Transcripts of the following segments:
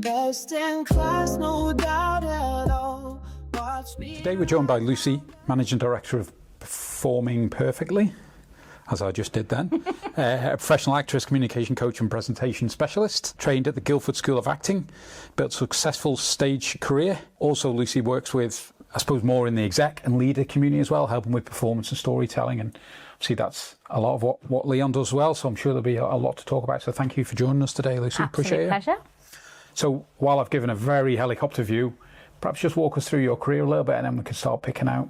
Best in class, no doubt at all. Watch me. Today we're joined by Lucy, Managing Director of Performing Perfectly, as I just did then. A professional actress, communication coach and presentation specialist, trained at the Guildford School of Acting, built a successful stage career. Also, Lucy works with, I suppose, more in the exec and leader community as well, helping with performance and storytelling. And obviously that's a lot of what Leon does as well, so I'm sure there'll be a lot to talk about. So thank you for joining us today, Lucy. Appreciate it. Pleasure. So while I've given a very helicopter view, perhaps just walk us through your career a little bit and then we can start picking out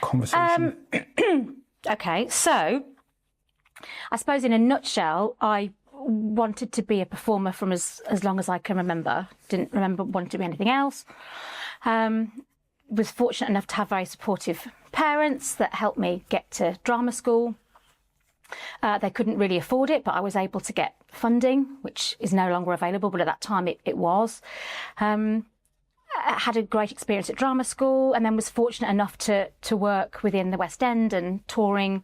conversation. Okay, so I suppose in a nutshell, I wanted to be a performer from as long as I can remember. Didn't remember wanting to be anything else. Was fortunate enough to have very supportive parents that helped me get to drama school. They couldn't really afford it, but I was able to get funding, which is no longer available, but at that time it was. I had a great experience at drama school and then was fortunate enough to work within the West End and touring,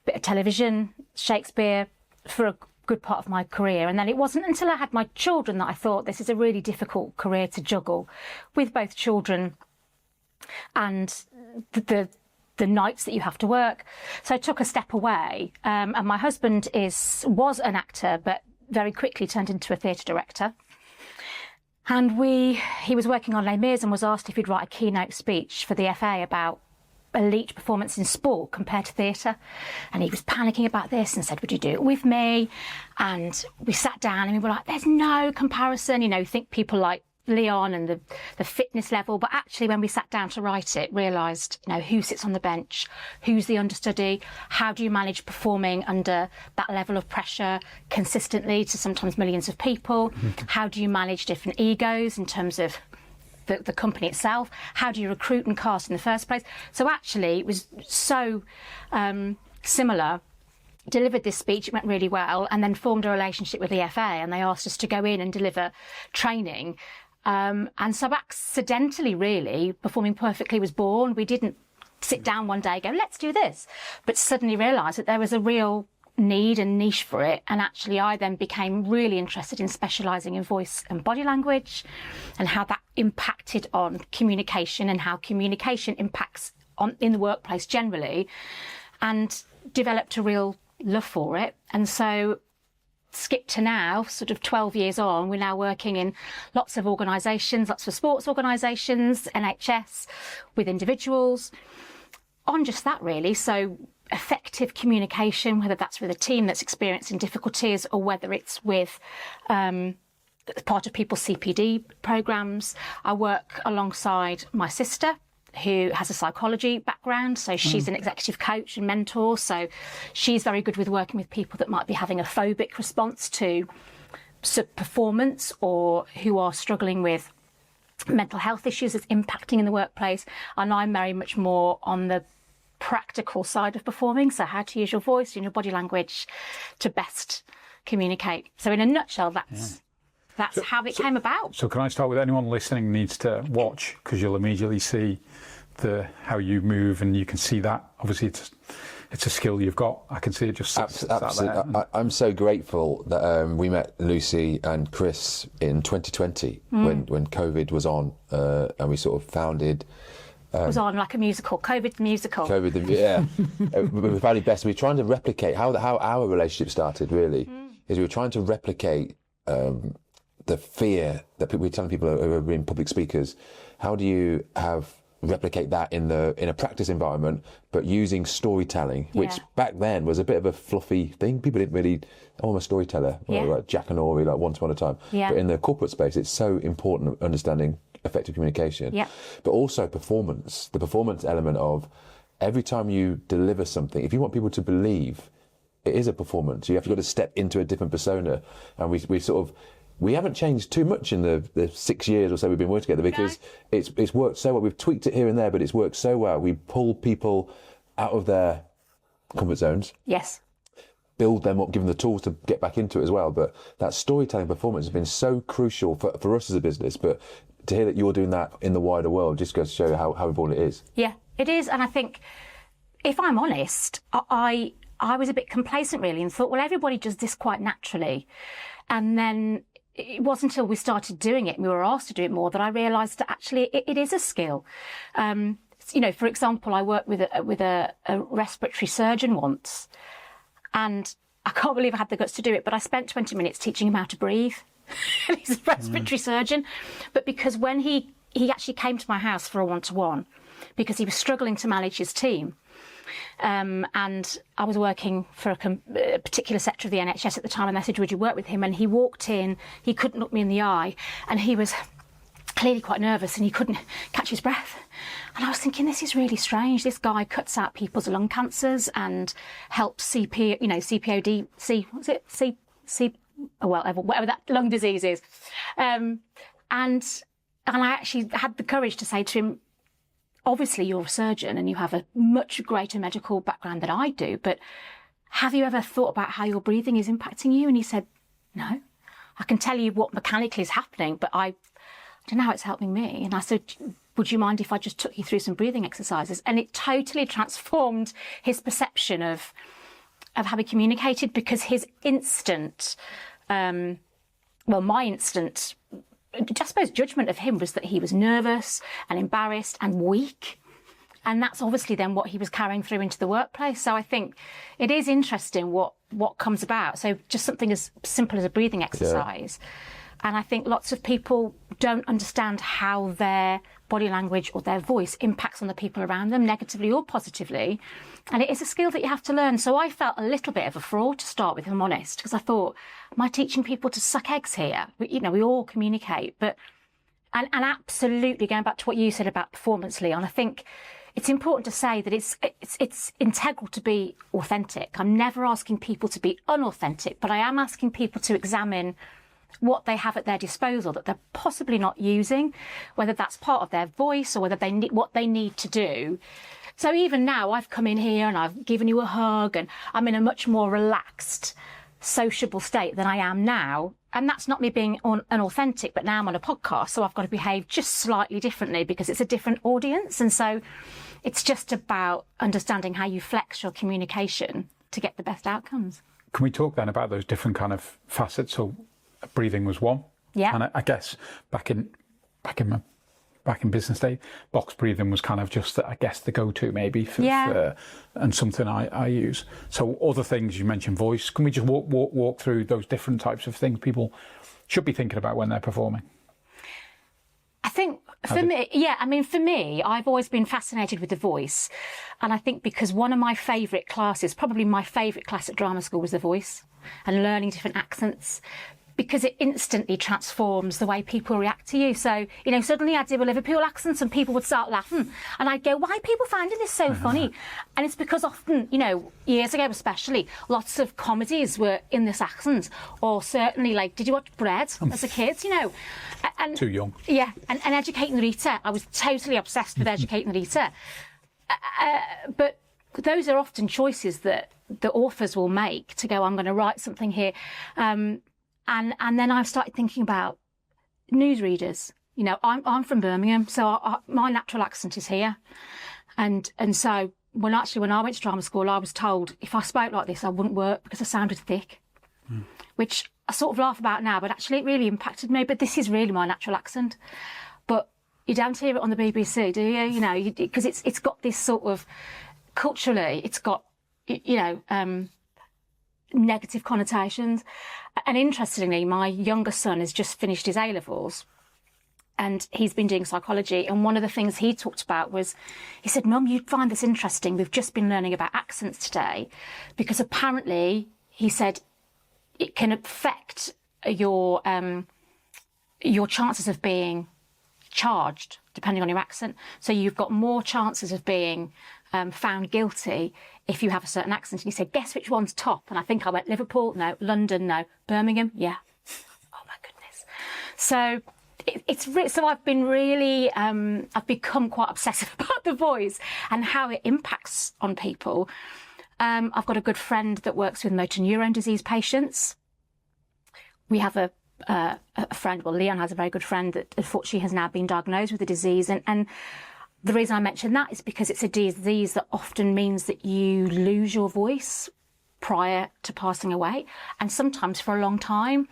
a bit of television, Shakespeare for a good part of my career. And then it wasn't until I had my children that I thought this is a really difficult career to juggle with both children and the nights that you have to work. So I took a step away. And my husband was an actor, but very quickly turned into a theatre director. And he was working on Les Mis and was asked if he'd write a keynote speech for the FA about elite performance in sport compared to theatre. And he was panicking about this and said, would you do it with me? And we sat down and we were like, there's no comparison. You know, think people like Leon and the fitness level, but actually when we sat down to write it, realised, you know, who sits on the bench, who's the understudy, how do you manage performing under that level of pressure consistently to sometimes millions of people, how do you manage different egos in terms of the company itself, how do you recruit and cast in the first place. So actually it was so similar. Delivered this speech, it went really well, and then formed a relationship with the FA, and they asked us to go in and deliver training. And so accidentally, really, Performing Perfectly was born. We didn't sit down one day and go, let's do this, but suddenly realised that there was a real need and niche for it. And actually, I then became really interested in specialising in voice and body language and how that impacted on communication and how communication impacts in the workplace generally, and developed a real love for it. And so skip to now, sort of 12 years on, we're now working in lots of organisations, lots of sports organisations, NHS, with individuals, on just that really. So effective communication, whether that's with a team that's experiencing difficulties or whether it's with part of people's CPD programmes. I work alongside my sister, who has a psychology background, so she's an executive coach and mentor, so she's very good with working with people that might be having a phobic response to performance or who are struggling with mental health issues that's impacting in the workplace. And I'm very much more on the practical side of performing, so how to use your voice and your body language to best communicate. So in a nutshell, that's how it came about. So can I start with anyone listening needs to watch, because you'll immediately see how you move, and you can see that. Obviously, it's a skill you've got. I can see it just absolutely. I'm so grateful that we met Lucy and Chris in 2020 when COVID was on, and we sort of founded. It was on like a musical, COVID the musical. Yeah. We found it best. We were trying to replicate how our relationship started. Really, is we were trying to replicate. The fear that we're telling people who are in public speakers, how do you replicate that in a practice environment, but using storytelling, which back then was a bit of a fluffy thing. People didn't really, I'm a storyteller, like Jack and Ori, like once upon a time. Yeah. But in the corporate space, it's so important understanding effective communication. Yeah. But also performance, the performance element of every time you deliver something, if you want people to believe it is a performance, you have to go to step into a different persona. And we haven't changed too much in the 6 years or so we've been working together, because it's worked so well. We've tweaked it here and there, but it's worked so well. We pull people out of their comfort zones. Yes. Build them up, give them the tools to get back into it as well. But that storytelling performance has been so crucial for us as a business. But to hear that you're doing that in the wider world just goes to show how important it is. Yeah, it is. And I think, if I'm honest, I was a bit complacent really and thought, well, everybody does this quite naturally. And then it wasn't until we started doing it and we were asked to do it more that I realised that actually it is a skill. You know, for example, I worked with a respiratory surgeon once, and I can't believe I had the guts to do it, but I spent 20 minutes teaching him how to breathe. He's a respiratory surgeon. But because when he actually came to my house for a one-to-one, because he was struggling to manage his team, and I was working for a particular sector of the NHS at the time, and I said, would you work with him? And he walked in, he couldn't look me in the eye, and he was clearly quite nervous and he couldn't catch his breath. And I was thinking, this is really strange. This guy cuts out people's lung cancers and helps CPOD, whatever that lung disease is. And I actually had the courage to say to him, obviously you're a surgeon and you have a much greater medical background than I do, but have you ever thought about how your breathing is impacting you? And he said, no, I can tell you what mechanically is happening, but I don't know how it's helping me. And I said, would you mind if I just took you through some breathing exercises? And it totally transformed his perception of how he communicated, because his instant, my instant, I suppose, judgment of him was that he was nervous and embarrassed and weak. And that's obviously then what he was carrying through into the workplace. So I think it is interesting what comes about. So just something as simple as a breathing exercise. Yeah. And I think lots of people don't understand how their body language or their voice impacts on the people around them, negatively or positively. And it is a skill that you have to learn. So I felt a little bit of a fraud to start with, if I'm honest, because I thought, am I teaching people to suck eggs here? We all communicate. But and absolutely, going back to what you said about performance, Leon, I think it's important to say that it's integral to be authentic. I'm never asking people to be unauthentic, but I am asking people to examine what they have at their disposal that they're possibly not using, whether that's part of their voice or whether what they need to do. So even now, I've come in here and I've given you a hug and I'm in a much more relaxed, sociable state than I am now. And that's not me being unauthentic, but now I'm on a podcast, so I've got to behave just slightly differently because it's a different audience. And so it's just about understanding how you flex your communication to get the best outcomes. Can we talk then about those different kind of facets? So breathing was one. Yeah. And I guess back in business day, box breathing was kind of just, I guess, the go-to maybe for and something I use. So other things, you mentioned voice. Can we just walk through those different types of things people should be thinking about when they're performing? I think for me, I've always been fascinated with the voice. And I think because one of my favourite classes, probably my favourite class at drama school, was the voice and learning different accents, because it instantly transforms the way people react to you. So, suddenly I'd do a Liverpool accent and people would start laughing. And I'd go, why are people finding this so funny? And it's because often, years ago especially, lots of comedies were in this accent. Or certainly, did you watch Bread as a kid? And, too young. Yeah, and Educating Rita. I was totally obsessed with Educating Rita. But those are often choices that the authors will make to go, I'm going to write something here. And then I've started thinking about newsreaders. I'm from Birmingham, so my natural accent is here. And so when I went to drama school, I was told if I spoke like this, I wouldn't work because I sounded thick, which I sort of laugh about now, but actually it really impacted me. But this is really my natural accent. But you don't hear it on the BBC, do you? Because it's got this sort of, culturally, it's got, negative connotations. And interestingly, my younger son has just finished his A-levels and he's been doing psychology. And one of the things he talked about was, he said, Mum, you'd find this interesting. We've just been learning about accents today, because apparently, he said, it can affect your chances of being charged depending on your accent. So you've got more chances of being found guilty if you have a certain accent. And he said, guess which one's top? And I think I went Liverpool, no. London, no. Birmingham, yeah. Oh my goodness. So so I've been really, I've become quite obsessive about the voice and how it impacts on people. I've got a good friend that works with motor neurone disease patients. We have a friend, Leon has a very good friend that unfortunately has now been diagnosed with the disease. And the reason I mention that is because it's a disease that often means that you lose your voice prior to passing away, and sometimes for a long time.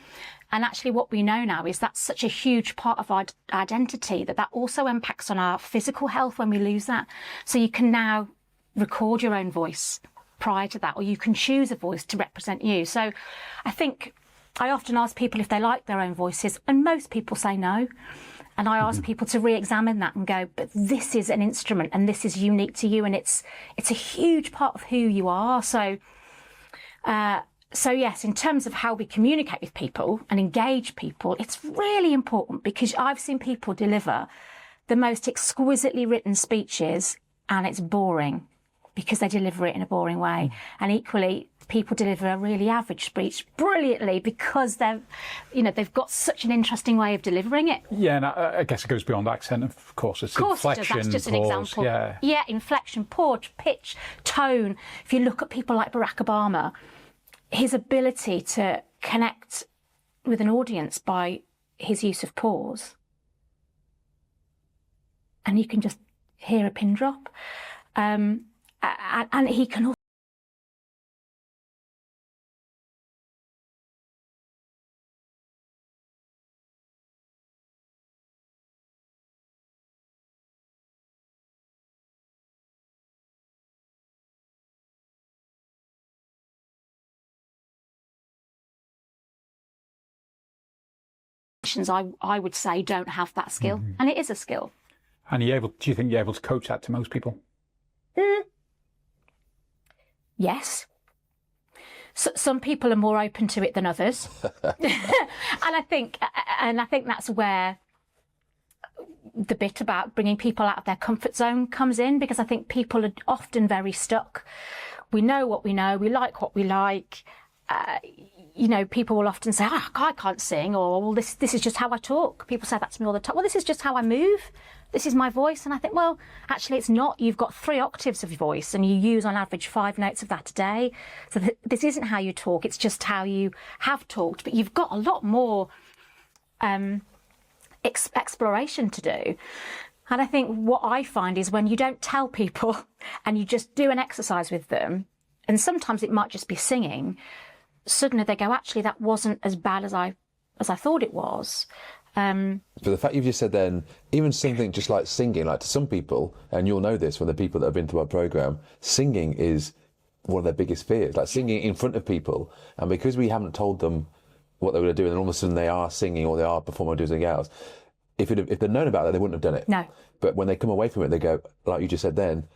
And actually what we know now is that's such a huge part of our identity that also impacts on our physical health when we lose that. So you can now record your own voice prior to that, or you can choose a voice to represent you. So I think I often ask people if they like their own voices, and most people say no. And I ask people to re-examine that and go, but this is an instrument and this is unique to you, and it's a huge part of who you are. So yes, in terms of how we communicate with people and engage people, it's really important, because I've seen people deliver the most exquisitely written speeches and it's boring because they deliver it in a boring way. And equally, people deliver a really average speech brilliantly because they've got such an interesting way of delivering it. Yeah, and I guess it goes beyond accent, of course. It's inflection, that's just pause, an example. Yeah, inflection, pause, pitch, tone. If you look at people like Barack Obama, his ability to connect with an audience by his use of pause, and you can just hear a pin drop, and he can also I would say don't have that skill, and it is a skill. And do you think you're able to coach that to most people? Yes. So, some people are more open to it than others. and I think that's where the bit about bringing people out of their comfort zone comes in, because I think people are often very stuck. We know what we know, we like what we like. People will often say, I can't sing, or well, this is just how I talk. People say that to me all the time. Well, this is just how I move. This is my voice. And I think, well, actually it's not. You've got 3 octaves of your voice and you use on average 5 notes of that a day. So this isn't how you talk. It's just how you have talked. But you've got a lot more exploration to do. And I think what I find is when you don't tell people and you just do an exercise with them, and sometimes it might just be singing, suddenly they go, actually, that wasn't as bad as I thought it was. But the fact you've just said then, even something just like singing, like to some people, and you'll know this from the people that have been to our programme, singing is one of their biggest fears, like singing in front of people. And because we haven't told them what they were going to do, and all of a sudden they are singing or they are performing or doing something else, if they'd known about that, they wouldn't have done it. No. But when they come away from it, they go, like you just said then,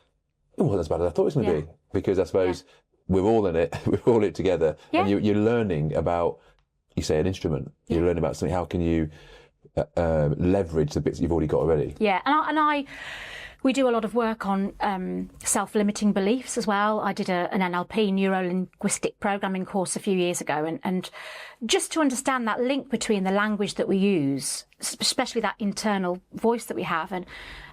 it wasn't as bad as I thought it was going to be. Because I suppose we're all in it, we're all in it together. Yeah. And you're learning about, you say, an instrument. You're learning about something. How can you leverage the bits that you've already got already? Yeah, we do a lot of work on self-limiting beliefs as well. I did an NLP, neuro-linguistic programming course a few years ago, and just to understand that link between the language that we use, especially that internal voice that we have. And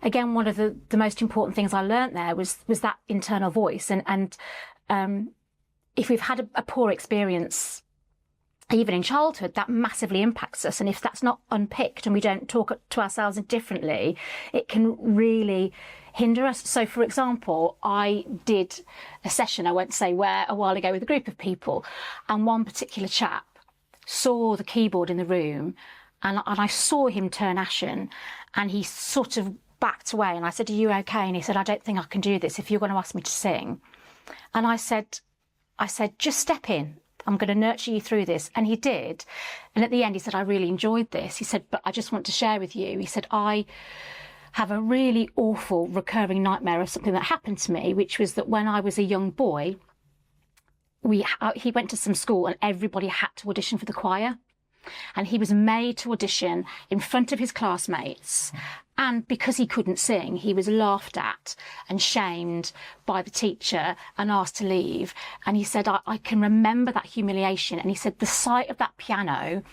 again, one of the most important things I learned there was that internal voice. And if we've had a poor experience, even in childhood, that massively impacts us. And if that's not unpicked and we don't talk to ourselves differently, it can really hinder us. So, for example, I did a session, I won't say where, a while ago with a group of people, and one particular chap saw the keyboard in the room, and I saw him turn ashen, and he sort of backed away, and I said, "Are you okay?" And he said, "I don't think I can do this if you're going to ask me to sing." And I said, "Just step in. I'm going to nurture you through this." And he did. And at the end, he said, "I really enjoyed this." He said, "But I just want to share with you." He said, "I have a really awful recurring nightmare of something that happened to me, which was that when I was a young boy, he went to some school and everybody had to audition for the choir. And he was made to audition in front of his classmates. And because he couldn't sing, he was laughed at and shamed by the teacher and asked to leave. And he said, I can remember that humiliation. And he said the sight of that piano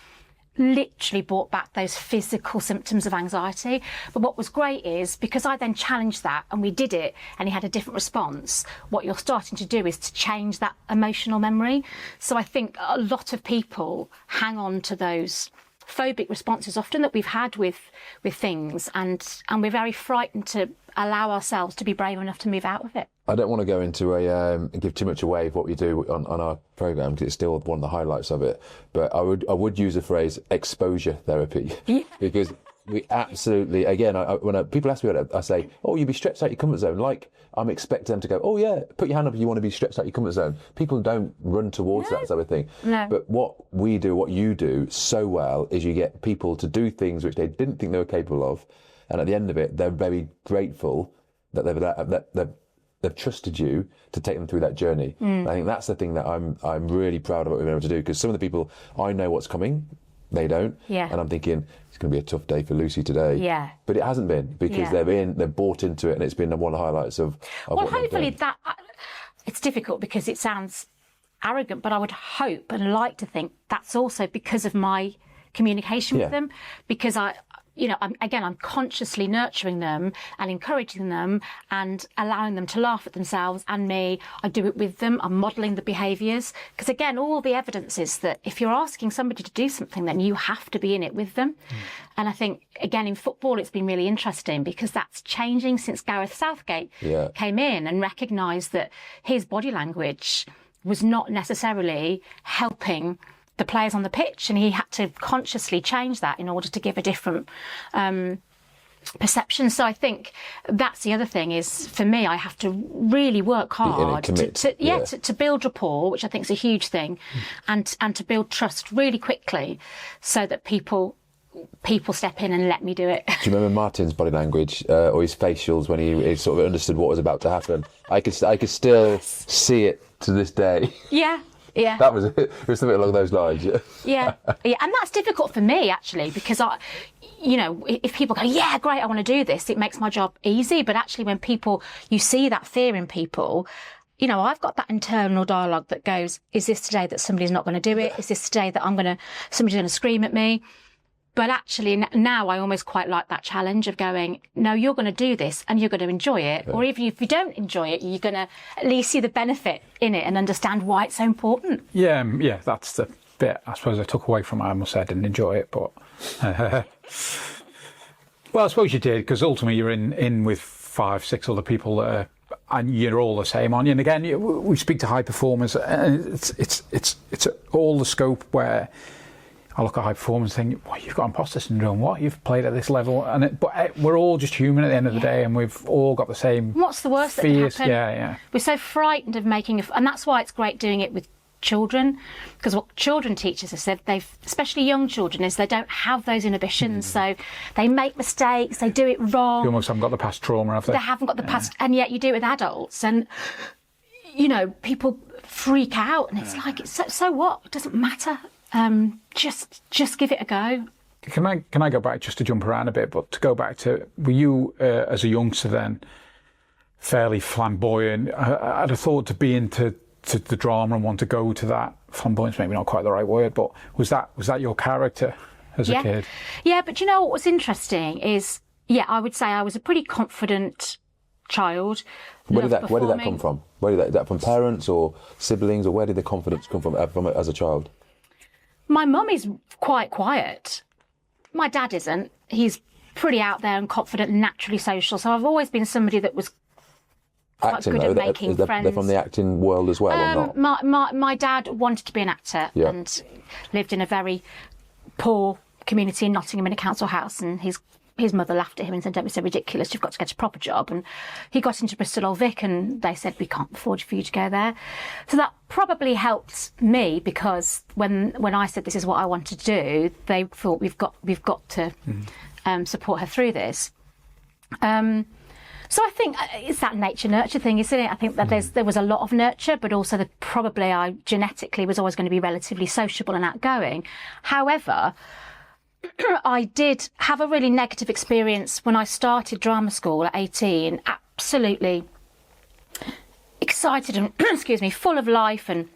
literally brought back those physical symptoms of anxiety. But what was great is, because I then challenged that and we did it and he had a different response, what you're starting to do is to change that emotional memory. So I think a lot of people hang on to those phobic responses often that we've had with things, and we're very frightened to allow ourselves to be brave enough to move out of it. I don't want to go into give too much away of what we do on our programme, because it's still one of the highlights of it. But I would use the phrase exposure therapy, because we absolutely, again, when people ask me about it, I say, oh, you'd be stretched out your comfort zone. Like, I'm expecting them to go, oh yeah, put your hand up if you want to be stretched out your comfort zone. People don't run towards that sort of thing. No. But what we do, what you do so well, is you get people to do things which they didn't think they were capable of, and at the end of it, they're very grateful that they've trusted you to take them through that journey. I think that's the thing that I'm really proud of what we've been able to do, because some of the people, I know what's coming, they don't. Yeah. And I'm thinking, it's going to be a tough day for Lucy today. Yeah. But it hasn't been, because they've bought into it, and it's been one of the highlights of well, what they've hopefully done. it's difficult because it sounds arrogant, but I would hope and like to think that's also because of my communication with them, because I'm consciously nurturing them and encouraging them and allowing them to laugh at themselves and me. I do it with them. I'm modelling the behaviours, because again, all the evidence is that if you're asking somebody to do something, then you have to be in it with them. And I think, again, in football, it's been really interesting because that's changing since Gareth Southgate came in and recognised that his body language was not necessarily helping the players on the pitch, and he had to consciously change that in order to give a different perception. So I think that's the other thing is, for me, I have to really work hard to build rapport, which I think is a huge thing, and to build trust really quickly, so that people step in and let me do it. Do you remember Martin's body language or his facials when he sort of understood what was about to happen? I could still see it to this day. Yeah. That was it. It was something along those lines. Yeah. And that's difficult for me, actually, because if people go, yeah, great, I want to do this, it makes my job easy. But actually, when you see that fear in people, I've got that internal dialogue that goes, is this today that somebody's not going to do it? Is this today that somebody's going to scream at me? But actually, now I almost quite like that challenge of going, no, you're going to do this and you're going to enjoy it. Or even if you don't enjoy it, you're going to at least see the benefit in it and understand why it's so important. Yeah, that's the bit I suppose I took away from it. I must say I didn't enjoy it, but... well, I suppose you did, because ultimately you're in with 5, 6 other people that are, and you're all the same, aren't you? And again, we speak to high performers, and it's all the scope where... I look at high performance and think, well, you've got imposter syndrome. What? You've played at this level, but we're all just human at the end of the day, and we've all got the same. What's the worst fears. That can happen? Yeah. We're so frightened of and that's why it's great doing it with children, because what children teachers have said, especially young children, is they don't have those inhibitions, so they make mistakes, they do it wrong. You almost haven't got the past trauma, have they? They haven't got the past, and yet you do it with adults, and people freak out, and it's like, so what? It doesn't matter. Just give it a go. Can I go back, just to jump around a bit, but to go back to, were you as a youngster then fairly flamboyant? I'd have thought to be into the drama and want to go to that. Flamboyance, maybe not quite the right word, but was that your character as a kid? Yeah, but what was interesting is, I would say I was a pretty confident child. Where did that come from? Where did that from parents or siblings, or where did the confidence come from as a child? My mum is quite quiet. My dad isn't. He's pretty out there and confident and naturally social. So I've always been somebody that was quite good at making friends. They're from the acting world as well, or not? My dad wanted to be an actor and lived in a very poor community in Nottingham in a council house, and his mother laughed at him and said, don't be so ridiculous, you've got to get a proper job. And he got into Bristol Old Vic, and they said, we can't afford for you to go there. So that probably helped me, because when I said this is what I want to do, they thought we've got to support her through this. So I think it's that nature-nurture thing, isn't it? I think that there was a lot of nurture, but also probably I genetically was always going to be relatively sociable and outgoing. However, I did have a really negative experience when I started drama school at 18, absolutely excited and, full of life. And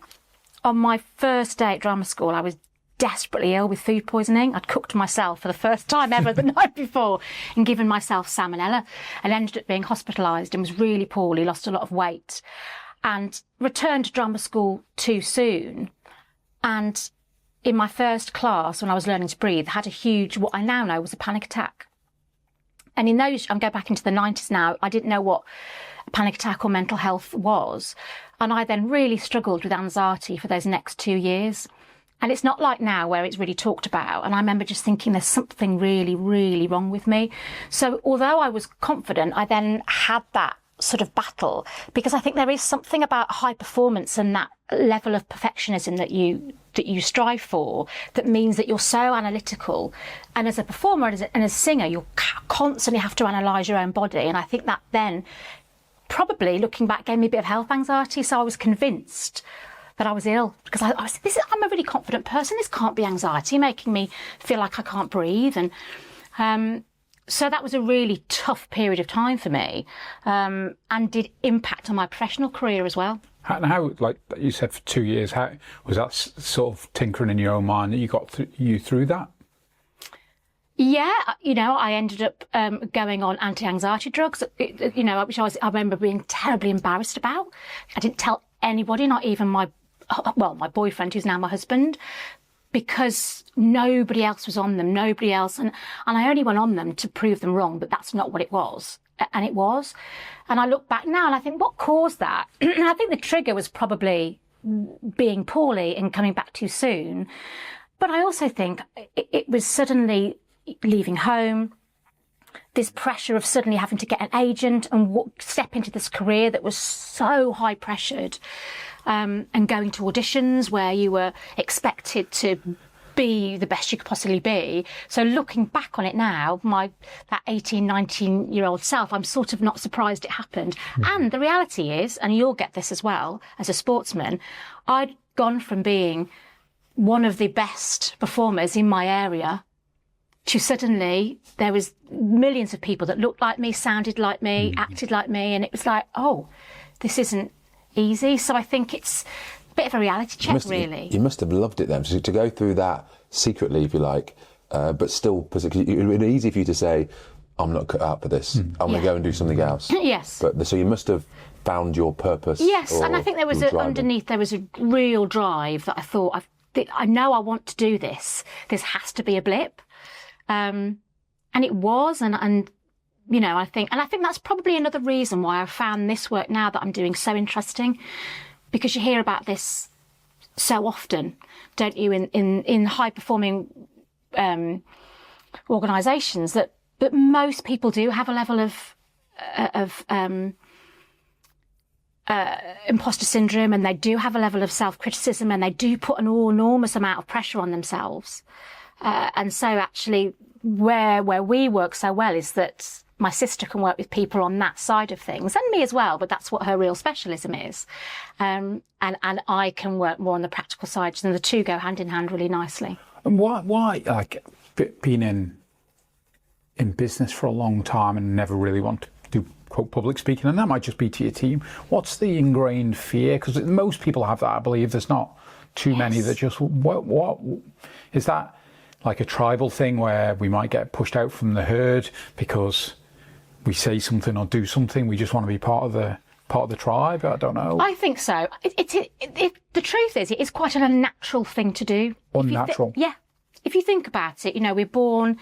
on my first day at drama school, I was desperately ill with food poisoning. I'd cooked myself for the first time ever the night before and given myself salmonella, and ended up being hospitalised and was really poorly, lost a lot of weight, and returned to drama school too soon. And in my first class, when I was learning to breathe, had a huge, what I now know was a panic attack. And in those, I'm going back into the 90s now, I didn't know what a panic attack or mental health was. And I then really struggled with anxiety for those next 2 years. And it's not like now where it's really talked about. And I remember just thinking there's something really, really wrong with me. So although I was confident, I then had that sort of battle, because I think there is something about high performance and that level of perfectionism that you strive for, that means that you're so analytical. And as a performer and as a singer, you constantly have to analyse your own body. And I think that then, probably looking back, gave me a bit of health anxiety. So I was convinced that I was ill, because I'm a really confident person. This can't be anxiety making me feel like I can't breathe. And so that was a really tough period of time for me, and did impact on my professional career as well. How, like you said, for 2 years, how was that sort of tinkering in your own mind that you got you through that? Yeah, I ended up going on anti-anxiety drugs, which I remember being terribly embarrassed about. I didn't tell anybody, not even my boyfriend, who's now my husband, because nobody else was on them, nobody else. And I only went on them to prove them wrong, but that's not what it was. And it was. And I look back now and I think, what caused that? I think the trigger was probably being poorly and coming back too soon. But I also think it was suddenly leaving home, this pressure of suddenly having to get an agent and step into this career that was so high pressured, and going to auditions where you were expected to be the best you could possibly be. So looking back on it now, that 18, 19-year-old self, I'm sort of not surprised it happened. And the reality is, and you'll get this as well as a sportsman, I'd gone from being one of the best performers in my area to suddenly there was millions of people that looked like me, sounded like me, acted like me, and it was like, oh, this isn't easy. So I think it's a bit of a reality check, really. You must have loved it then, to go through that secretly, if you like, but still, it would be easy for you to say, I'm not cut out for this. I'm going to go and do something else. Yes. But so you must have found your purpose. Yes, and I think there was underneath there was a real drive that I thought, I know I want to do this. This has to be a blip. And it was, and I think that's probably another reason why I found this work now that I'm doing so interesting, because you hear about this so often, don't you, in high performing organisations, that most people do have a level of imposter syndrome, and they do have a level of self-criticism, and they do put an enormous amount of pressure on themselves. And so actually where we work so well is that my sister can work with people on that side of things, and me as well, but that's what her real specialism is. And I can work more on the practical side, and the two go hand in hand really nicely. And why like, being in business for a long time and never really want to do quote public speaking, and that might just be to your team, what's the ingrained fear? Because most people have that, I believe. There's not too many that just, what is that? Like a tribal thing where we might get pushed out from the herd because we say something or do something. We just want to be part of the tribe. I don't know. I think so. The truth is, it is quite an unnatural thing to do. Unnatural. Yeah. If you think about it, we're born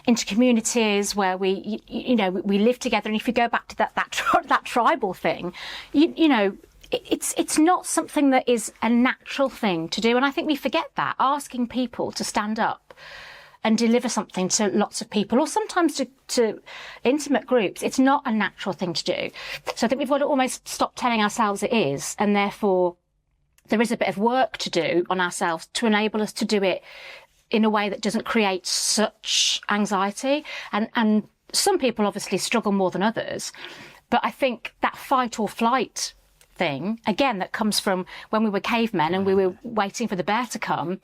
into communities where we live together, and if you go back to that tribal thing, it's not something that is a natural thing to do. And I think we forget that. Asking people to stand up and deliver something to lots of people, or sometimes to intimate groups, it's not a natural thing to do. So I think we've got to almost stop telling ourselves it is, and therefore there is a bit of work to do on ourselves to enable us to do it in a way that doesn't create such anxiety. And some people obviously struggle more than others, but I think that fight or flight thing, again, that comes from when we were cavemen and we were waiting for the bear to come.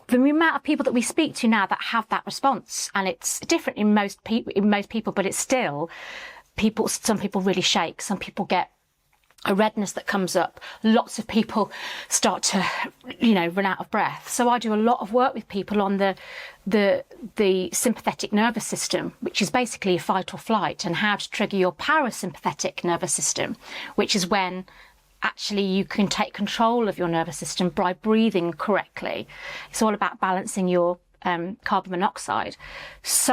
The amount of people that we speak to now that have that response, and it's different in most people, but it's still people. Some people really shake. Some people get a redness that comes up. Lots of people start to, run out of breath. So I do a lot of work with people on the sympathetic nervous system, which is basically fight or flight, and how to trigger your parasympathetic nervous system, which is when actually you can take control of your nervous system by breathing correctly. It's all about balancing your carbon monoxide. So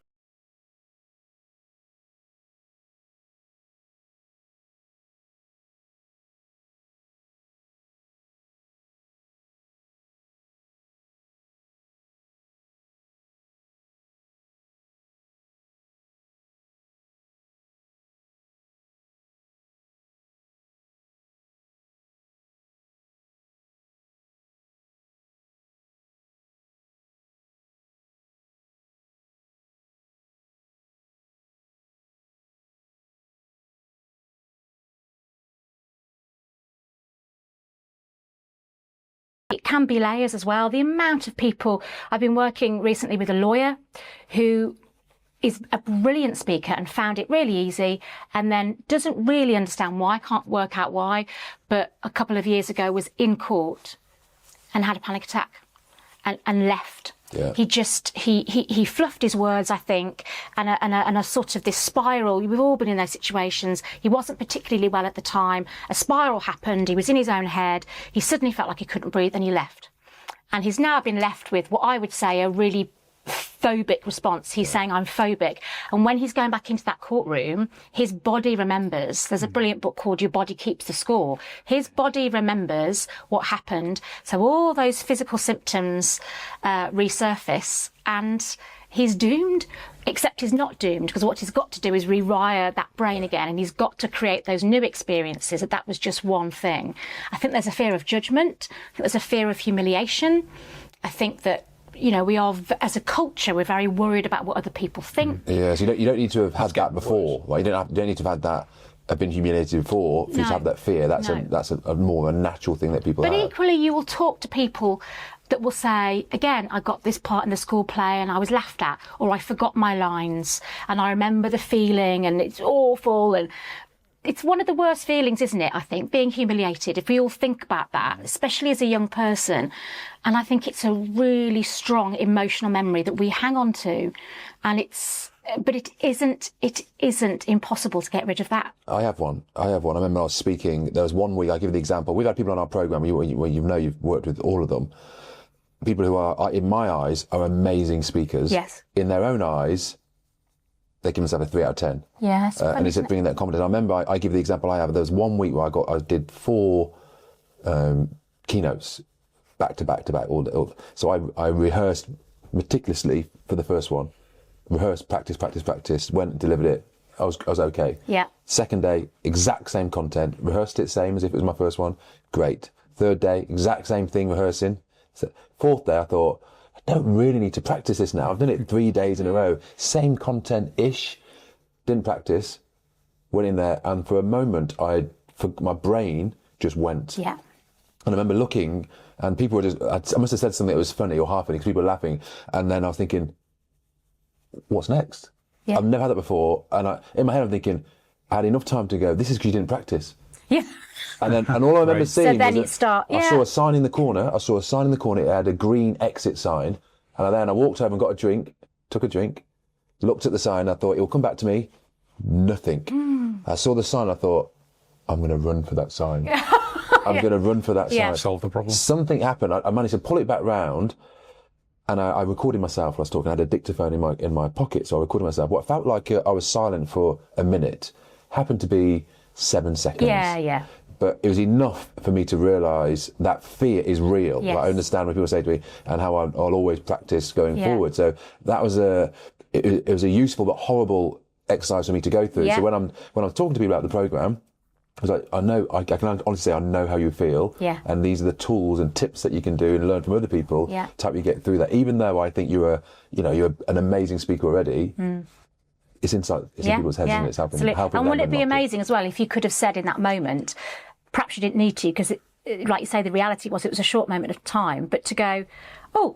it can be layers as well. The amount of people, I've been working recently with a lawyer who is a brilliant speaker and found it really easy, and then doesn't really understand why, can't work out why, but a couple of years ago was in court and had a panic attack and left. Yeah. He fluffed his words, I think, and a sort of this spiral. We've all been in those situations. He wasn't particularly well at the time. A spiral happened. He was in his own head. He suddenly felt like he couldn't breathe, and he left. And he's now been left with what I would say a really phobic response. He's saying, I'm phobic. And when he's going back into that courtroom, his body remembers. There's a brilliant book called Your Body Keeps the Score. His body remembers what happened. So all those physical symptoms resurface, and he's doomed. Except he's not doomed, because what he's got to do is rewire that brain again, and he's got to create those new experiences. That was just one thing. I think there's a fear of judgment. I think there's a fear of humiliation. I think that, you know, we are, as a culture, we're very worried about what other people think. Yeah, so you don't need to have had that before. Like, you don't need to have had that, have been humiliated before for you to have that fear. That's a more of a natural thing that people have. But equally, you will talk to people that will say, again, I got this part in the school play and I was laughed at, or I forgot my lines and I remember the feeling and it's awful. And it's one of the worst feelings, isn't it? I think, being humiliated, if we all think about that, especially as a young person. And I think it's a really strong emotional memory that we hang on to. And but it isn't impossible to get rid of that. I have one. I remember I was speaking, there was one week, I give you the example. We've had people on our programme where you've worked with all of them. People who are, in my eyes, are amazing speakers. Yes. In their own eyes, they give themselves a 3 out of 10. Yes. And it's bringing that confidence. I remember, I give the example I have. There was one week where I did 4 keynotes back to back. So I rehearsed meticulously for the first one. Rehearsed, practice, went and delivered it. I was okay. Yeah. Second day, exact same content. Rehearsed it same as if it was my first one. Great. Third day, exact same thing, rehearsing. So fourth day, I thought, I don't really need to practice this now. I've done it 3 days in a row. Same content-ish. Didn't practice. Went in there, and for a moment, my brain just went. Yeah. And I remember looking, and people were just, I must have said something that was funny or half funny, because people were laughing. And then I was thinking, what's next? Yeah. I've never had that before. And in my head, I'm thinking, I had enough time to go, this is because you didn't practice. Yeah. And all I remember seeing was I saw a sign in the corner. It had a green exit sign. And then I walked home and got a drink, took a drink, looked at the sign. I thought, it will come back to me. Nothing. I saw the sign. I thought, I'm going to run for that sign. I'm going to run for that sign. Solve the problem. Something happened. I managed to pull it back round. And I recorded myself while I was talking. I had a dictaphone in my pocket, so I recorded myself. What felt like I was silent for a minute happened to be 7 seconds. Yeah. But it was enough for me to realise that fear is real. Yes. Like, I understand when people say to me, and how I'll always practice going forward. So that was it was a useful but horrible exercise for me to go through. Yeah. So when I'm talking to people about the programme, I was like, I can honestly say I know how you feel. Yeah. And these are the tools and tips that you can do and learn from other people to help you get through that. Even though I think you're an amazing speaker already. It's in people's heads, and it's helping. And wouldn't it be amazing as well if you could have said in that moment, perhaps you didn't need to, because like you say, the reality was it was a short moment of time, but to go, oh,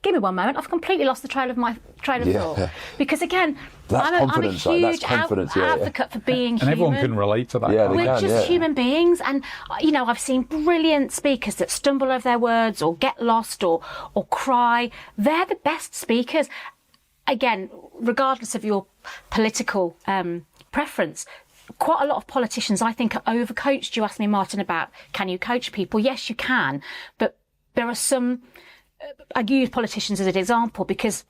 give me one moment, I've completely lost the trail of thought. Because again, I'm a huge advocate for being human. And everyone can relate to that. Yeah, We're just human beings, and I've seen brilliant speakers that stumble over their words or get lost or cry. They're the best speakers. Again, regardless of your political preference, quite a lot of politicians, I think, are overcoached. You asked me, Martin, about can you coach people? Yes, you can. But there are some, I use politicians as an example because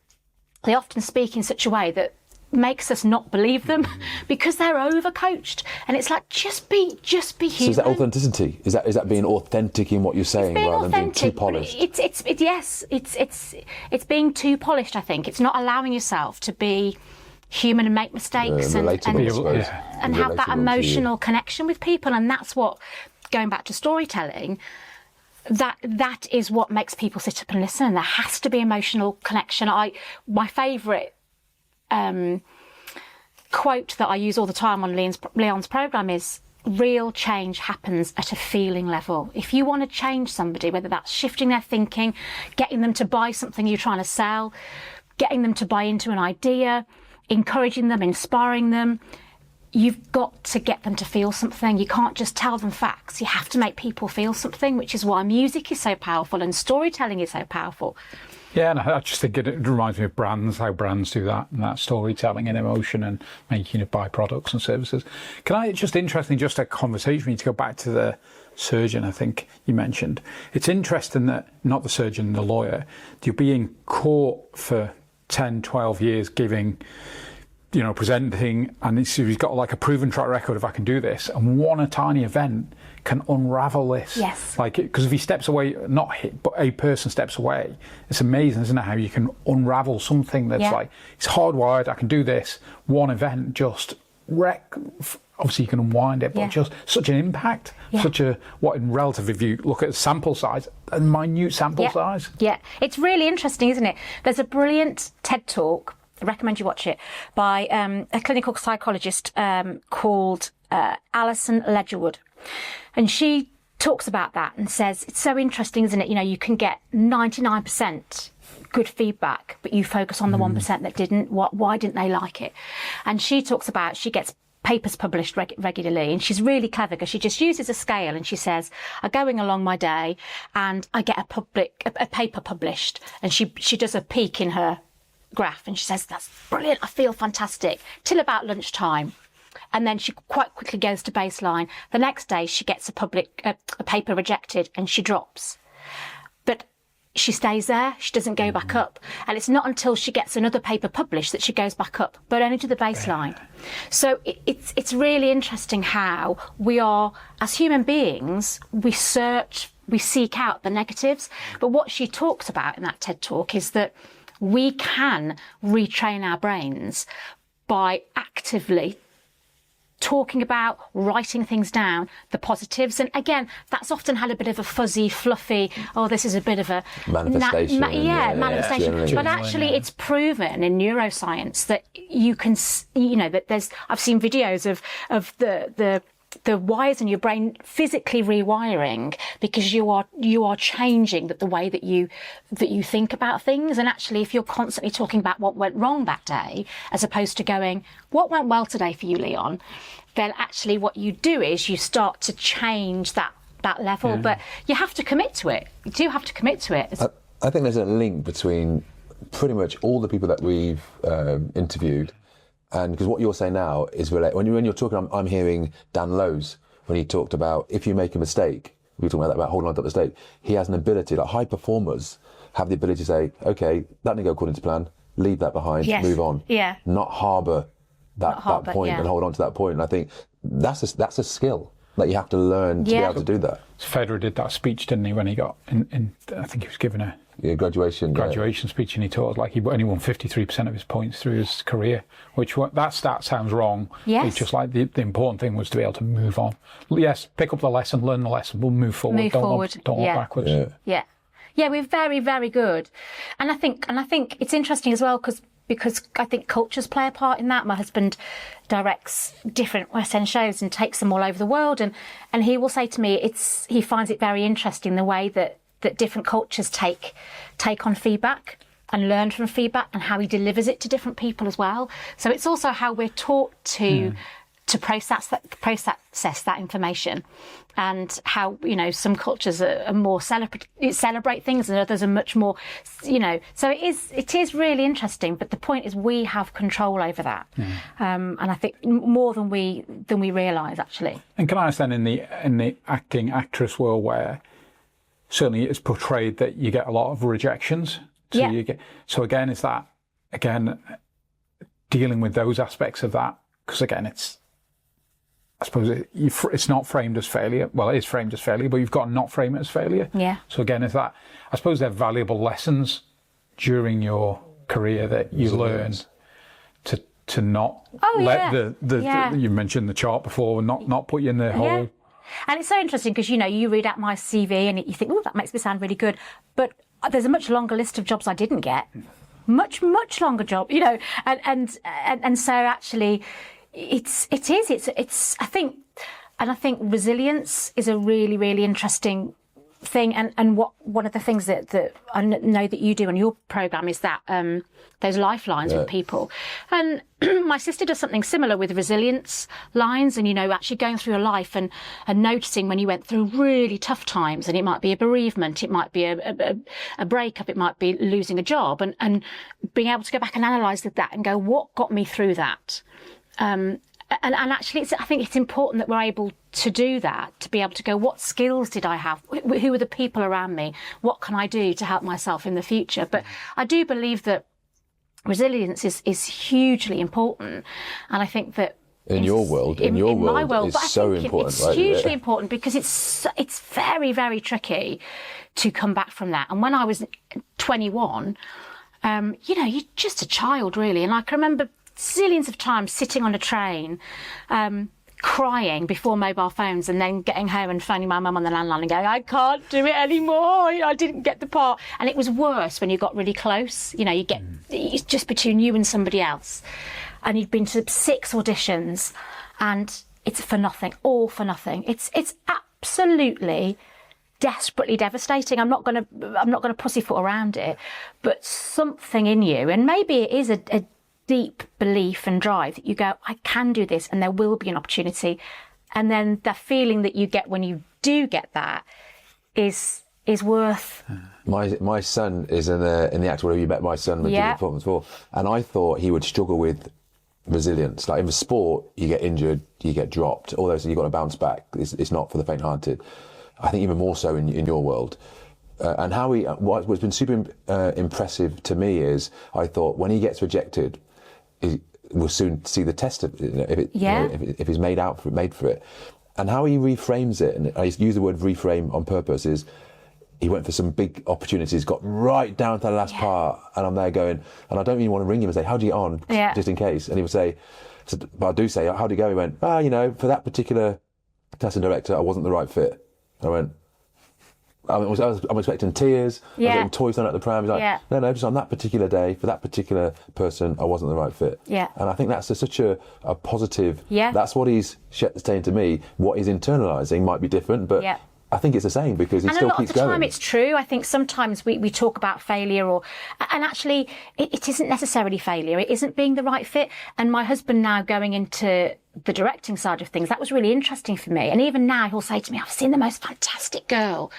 they often speak in such a way that makes us not believe them because they're overcoached. And it's like, just be human. So is that authenticity? Is that being authentic in what you're saying rather than being too polished? It's being too polished, I think. It's not allowing yourself to be human and make mistakes and have that emotional connection with people. And that's what, going back to storytelling, that is what makes people sit up and listen. There has to be emotional connection. My favourite quote that I use all the time on Leon's programme is, real change happens at a feeling level. If you want to change somebody, whether that's shifting their thinking, getting them to buy something you're trying to sell, getting them to buy into an idea, encouraging them, inspiring them, you've got to get them to feel something. You can't just tell them facts. You have to make people feel something, which is why music is so powerful and storytelling is so powerful. Yeah, and I just think it reminds me of brands, how brands do that, and that storytelling and emotion and making it buy products and services. Can I, just a conversation, we need to go back to the surgeon, I think you mentioned. It's interesting that, not the surgeon, the lawyer, you're being caught for 10, 12 years giving, presenting, and he's got like a proven track record of I can do this, and a tiny event can unravel this. Yes. Because if he steps away, not hit, but a person steps away, it's amazing, isn't it, how you can unravel something that's like, it's hardwired, I can do this, one event just wreck. Obviously you can unwind it, but just such an impact, in relative, if you look at sample size, a minute sample size. Yeah, it's really interesting, isn't it? There's a brilliant TED Talk, I recommend you watch it, by a clinical psychologist called Alison Ledgerwood. And she talks about that and says, it's so interesting, isn't it? You can get 99% good feedback, but you focus on the 1% that didn't. Why didn't they like it? And she talks about, she gets papers published regularly, and she's really clever because she just uses a scale, and she says, I'm going along my day and I get a paper published, and she does a peek in her graph and she says, that's brilliant, I feel fantastic, till about lunchtime. And then she quite quickly goes to baseline. The next day she gets a paper rejected and she drops. But she stays there, she doesn't go back up. And it's not until she gets another paper published that she goes back up, but only to the baseline. So it's really interesting how we are, as human beings, we seek out the negatives. But what she talks about in that TED Talk is that we can retrain our brains by actively talking about, writing things down, the positives. And again, that's often had a bit of a fuzzy, fluffy, this is a bit of a manifestation. Manifestation. But actually it's proven in neuroscience that you can, that I've seen videos of the wires in your brain physically rewiring because you are changing the way that you think about things. And actually, if you're constantly talking about what went wrong that day, as opposed to going, what went well today for you, Leon, then actually what you do is you start to change that level. But you have to commit to it. You do have to commit to it. I think there's a link between pretty much all the people that we've interviewed. And because what you're saying now is when you're talking, I'm hearing Dan Lowe's when he talked about if you make a mistake, we were talking about holding on to that mistake. He has an ability, like high performers have the ability to say, okay, that didn't go according to plan, leave that behind, move on. Yeah. Not harbour that point and hold on to that point. And I think that's a skill that you have to learn to be able to do that. Federer did that speech, didn't he, when he got in I think he was given a graduation speech, and he taught he only won 53% of his points through his career, which that stat sounds wrong. Yes. It's just like the important thing was to be able to move on. Yes, pick up the lesson, learn the lesson, we'll move forward. Don't look backwards. Yeah, we're very, very good. And I think it's interesting as well because I think cultures play a part in that. My husband directs different West End shows and takes them all over the world, and he will say to me he finds it very interesting the way that different cultures take on feedback and learn from feedback, and how he delivers it to different people as well. So it's also how we're taught to to process that information, and how, you know, some cultures are more celebrate things and others are much more, you know, so it is really interesting, but the point is we have control over that. And I think more than we realise, actually. And can I ask then, in the actress world, where certainly it's portrayed that you get a lot of rejections, so again, is that dealing with those aspects of that? Because again, I suppose it's not framed as failure. Well, it is framed as failure, but you've got to not frame it as failure. Yeah. So again, is that, I suppose they're valuable lessons during your career that you learn to not let you mentioned the chart before, not put you in the hole. And it's so interesting because, you know, you read out my CV and you think, oh, that makes me sound really good. But there's a much longer list of jobs I didn't get. Much longer job, you know, and so actually it's I think resilience is a really interesting thing, and one of the things that I know that you do on your program is that those lifelines with people, and my sister does something similar with resilience lines, and, you know, actually going through your life and noticing when you went through really tough times, and it might be a bereavement, it might be a breakup, it might be losing a job, and being able to go back and analyse that and go, what got me through that? And actually, I think it's important that we're able to do that, to be able to go, what skills did I have? Who are the people around me? What can I do to help myself in the future? But I do believe that resilience is hugely important. And I think that in my world, it's so important. It's hugely important because it's very, very tricky to come back from that. And when I was 21, you know, you're just a child, really. And I can remember zillions of times sitting on a train, crying before mobile phones, and then getting home and phoning my mum on the landline and going, I can't do it anymore, I didn't get the part. And it was worse when you got really close, you know, it's just between you and somebody else, and you'd been to 6 auditions and it's all for nothing. It's absolutely desperately devastating. I'm not going to pussyfoot around it, but something in you, and maybe it is a deep belief and drive that you go, I can do this, and there will be an opportunity. And then the feeling that you get when you do get that is worth. My son is in the actor where you met my son with the performance before, and I thought he would struggle with resilience. Like in the sport, you get injured, you get dropped, all those, you've got to bounce back. It's not for the faint-hearted. I think even more so in your world. And how what's been super impressive to me is, I thought when he gets rejected, we'll soon see the test of it, if he's made for it, and how he reframes it. And I use the word reframe on purpose. Is he went for some big opportunities, got right down to the last part, and I'm there going, and I don't even want to ring him and say, how do you get on, just in case. And he would say, but I do say, how do you go? He went, you know, for that particular casting director, I wasn't the right fit. I went, I'm expecting tears. I'm getting toys thrown at the pram. He's like, no, just on that particular day, for that particular person, I wasn't the right fit. Yeah. And I think that's such a positive. Yeah. That's what he's saying to me. What he's internalising might be different, but I think it's the same, because he still keeps going. And a lot of the time it's true. I think sometimes we talk about failure, and actually it isn't necessarily failure. It isn't being the right fit. And my husband now going into the directing side of things, that was really interesting for me. And even now he'll say to me, I've seen the most fantastic girl,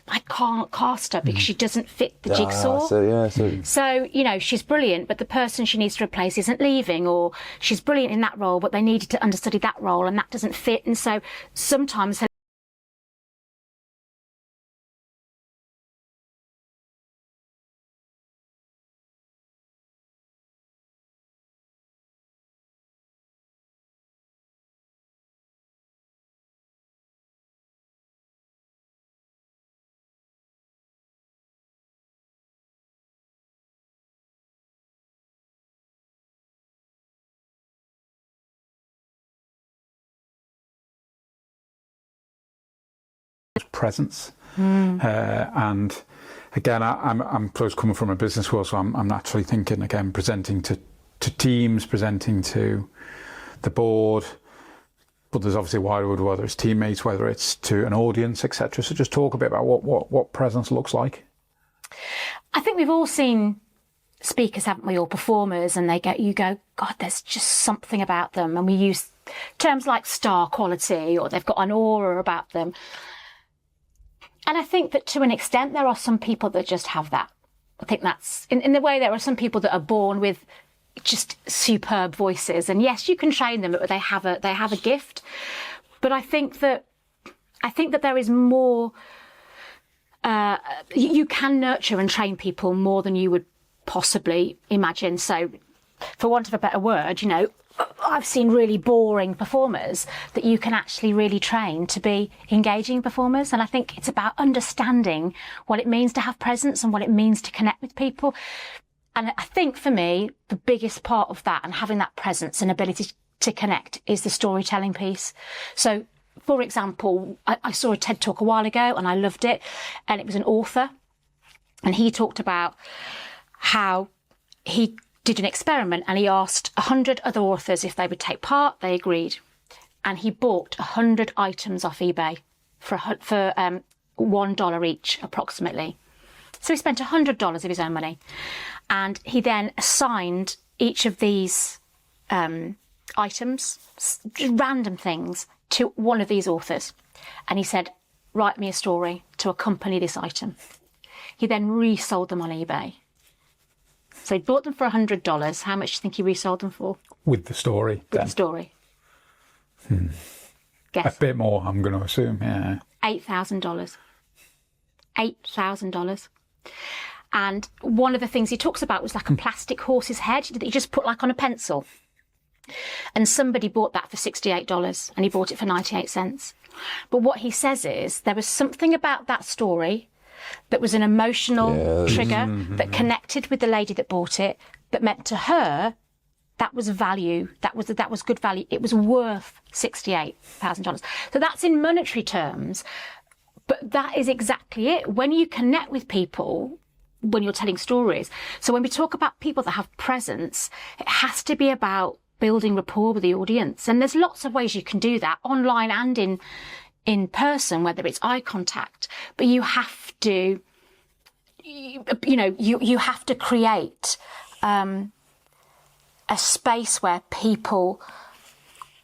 I can't cast her because she doesn't fit the jigsaw. So, you know, she's brilliant, but the person she needs to replace isn't leaving, or she's brilliant in that role, but they needed to understudy that role and that doesn't fit. And so sometimes presence. And again, I'm close coming from a business world, so I'm naturally thinking, again, presenting to teams, presenting to the board, but there's obviously a wider world, whether it's teammates, whether it's to an audience, etc. So just talk a bit about what presence looks like. I think we've all seen speakers, haven't we, or performers, and you go, God, there's just something about them, and we use terms like star quality, or they've got an aura about them. And I think that to an extent, there are some people that just have that. I think that's in the way there are some people that are born with just superb voices. And yes, you can train them, but they have a gift. But I think that there is more, you can nurture and train people more than you would possibly imagine. So for want of a better word, you know, I've seen really boring performers that you can actually really train to be engaging performers. And I think it's about understanding what it means to have presence and what it means to connect with people. And I think for me, the biggest part of that and having that presence and ability to connect is the storytelling piece. So, for example, I saw a TED Talk a while ago and I loved it. And it was an author. And he talked about how he did an experiment and he asked 100 other authors if they would take part. They agreed. And he bought 100 items off eBay for $1 each, approximately. So he spent $100 of his own money. And he then assigned each of these items, random things, to one of these authors. And he said, write me a story to accompany this item. He then resold them on eBay. So he bought them for $100. How much do you think he resold them for? With the story. With the story. Guess. A bit more, I'm going to assume, yeah. $8,000. $8,000. And one of the things he talks about was like a plastic horse's head that he just put like on a pencil. And somebody bought that for $68 and he bought it for 98 cents. But what he says is there was something about that story that was an emotional trigger that connected with the lady that bought it, that meant to her that was value, that was good value. It was worth $68,000. So that's in monetary terms, but that is exactly it. When you connect with people, when you're telling stories. So when we talk about people that have presence, it has to be about building rapport with the audience. And there's lots of ways you can do that, online and in person, whether it's eye contact, but you have to, you have to create a space where people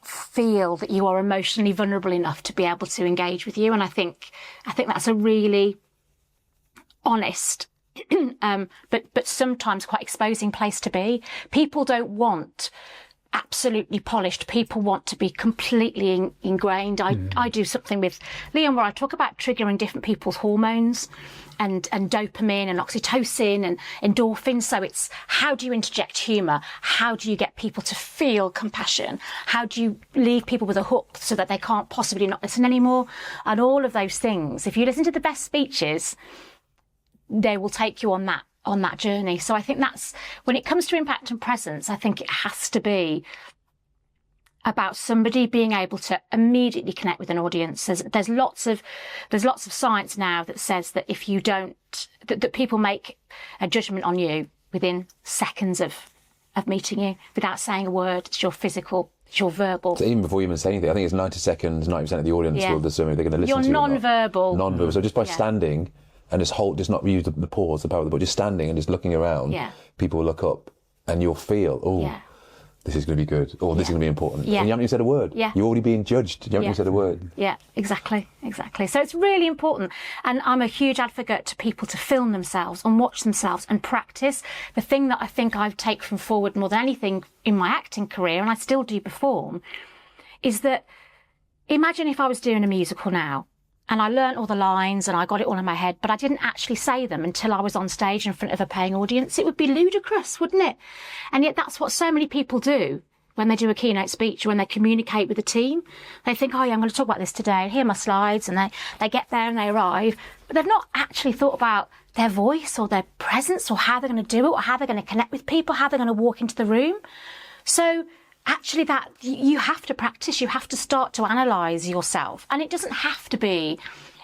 feel that you are emotionally vulnerable enough to be able to engage with you. And I think that's a really honest, but sometimes quite exposing place to be. People don't want absolutely polished. People want to be completely ingrained. I do something with Leon where I talk about triggering different people's hormones and dopamine and oxytocin and endorphins. So it's how do you interject humour? How do you get people to feel compassion? How do you leave people with a hook so that they can't possibly not listen anymore? And all of those things. If you listen to the best speeches, they will take you on that journey. So I think that's, when it comes to impact and presence, I think it has to be about somebody being able to immediately connect with an audience. There's lots of science now that says that if you don't, that people make a judgment on you within seconds of meeting you without saying a word. It's your physical, it's your verbal. So even before you even say anything, I think it's 90 seconds, 90% of the audience will determine they're going to listen to you. You're non-verbal. Non-verbal. So just by standing and just not use the pause, the power of the, but just standing and just looking around, people will look up and you'll feel, this is going to be good, or this is going to be important. And you haven't even said a word. You're already being judged. You haven't even said a word. Yeah, exactly. So it's really important. And I'm a huge advocate to people to film themselves and watch themselves and practice. The thing that I think I've taken forward more than anything in my acting career, and I still do perform, is that imagine if I was doing a musical now, and I learnt all the lines and I got it all in my head, but I didn't actually say them until I was on stage in front of a paying audience. It would be ludicrous, wouldn't it? And yet that's what so many people do when they do a keynote speech or when they communicate with a team. They think, I'm going to talk about this today. Here are my slides. And they get there and they arrive. But they've not actually thought about their voice or their presence or how they're going to do it or how they're going to connect with people, how they're going to walk into the room. So actually that you have to practice, you have to start to analyse yourself. And it doesn't have to be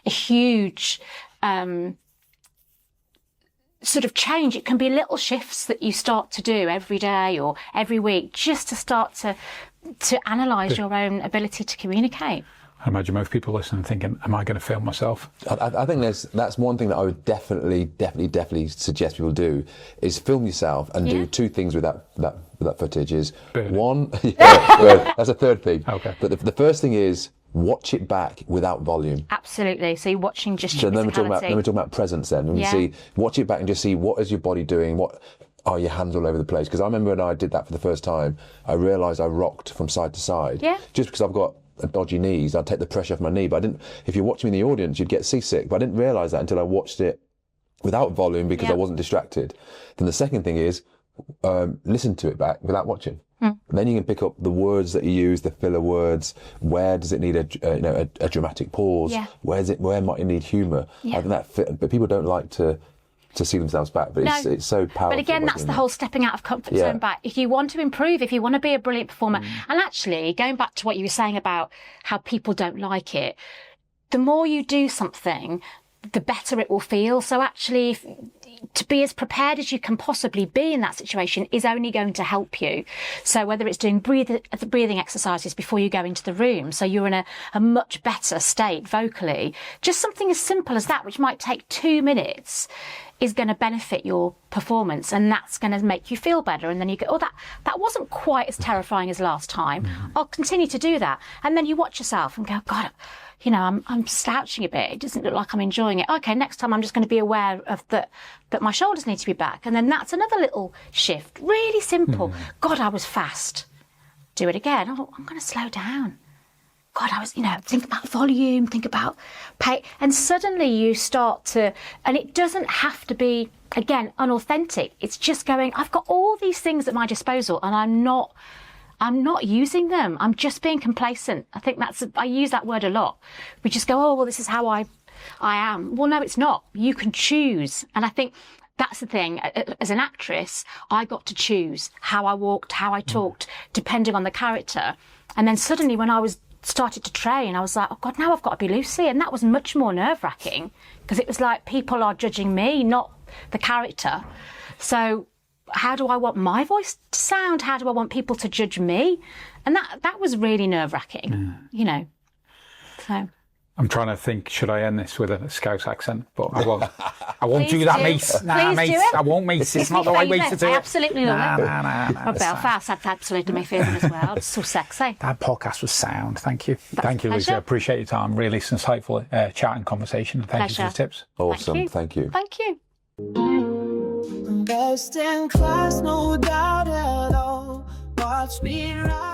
a huge sort of change. It can be little shifts that you start to do every day or every week just to start to analyse your own ability to communicate. I imagine most people listening thinking, am I going to film myself? I think that's one thing that I would definitely suggest people do is film yourself and do two things with that footage. Is Burn it. one, that's a third thing. Okay. But the first thing is watch it back without volume. Absolutely. So you're watching just So your then we're physicality. talking about presence. Then when you see, watch it back and just see what is your body doing. What are your hands all over the place? Because I remember when I did that for the first time, I realised I rocked from side to side. Yeah. Just because I've got dodgy knees, I'd take the pressure off my knee. But I didn't. If you're watching me in the audience, you'd get seasick. But I didn't realise that until I watched it without volume because I wasn't distracted. Then the second thing is listen to it back without watching. Then you can pick up the words that you use, the filler words. Where does it need a dramatic pause? Yeah. Where might it need humour? Yeah. I think but people don't like to see themselves back. But it's so powerful. But again, that's the whole stepping out of comfort zone back. If you want to improve, if you want to be a brilliant performer, and actually going back to what you were saying about how people don't like it, the more you do something, the better it will feel. So actually, to be as prepared as you can possibly be in that situation is only going to help you. So whether it's doing breathing exercises before you go into the room, so you're in a much better state vocally, just something as simple as that, which might take 2 minutes, is going to benefit your performance, and that's going to make you feel better. And then you go, oh, that wasn't quite as terrifying as last time. I'll continue to do that. And then you watch yourself and go, God, you know, I'm slouching a bit. It doesn't look like I'm enjoying it. Okay, next time I'm just going to be aware of that my shoulders need to be back. And then that's another little shift. Really simple. God, I was fast. Do it again. Oh, I'm going to slow down. God, I was, think about volume, think about pay. And suddenly you start to, and it doesn't have to be, again, unauthentic. It's just going, I've got all these things at my disposal and I'm not using them. I'm just being complacent. I think I use that word a lot. We just go, oh, well, this is how I am. Well, no, it's not. You can choose. And I think that's the thing. As an actress, I got to choose how I walked, how I talked, depending on the character. And then suddenly when I started to train, I was like, oh God, now I've got to be Lucy. And that was much more nerve-wracking because it was like people are judging me, not the character. So how do I want my voice to sound? How do I want people to judge me? And that was really nerve-wracking, So I'm trying to think, should I end this with a Scouse accent? But I won't. I won't Please do that, do. mate. Nah, Please mate. do it. I won't, mate. It's not the right way to do it. I absolutely love it. Nah. Oh, Belfast, that's absolutely my favourite as well. It's so sexy. That podcast was sound. Thank you. Thank you, Lucy. pleasure. I appreciate your time. Really insightful chat and conversation. Thank you for the Pleasure. tips. Awesome. Thank you. Thank you. Best in class, no doubt at all. Watch me ride.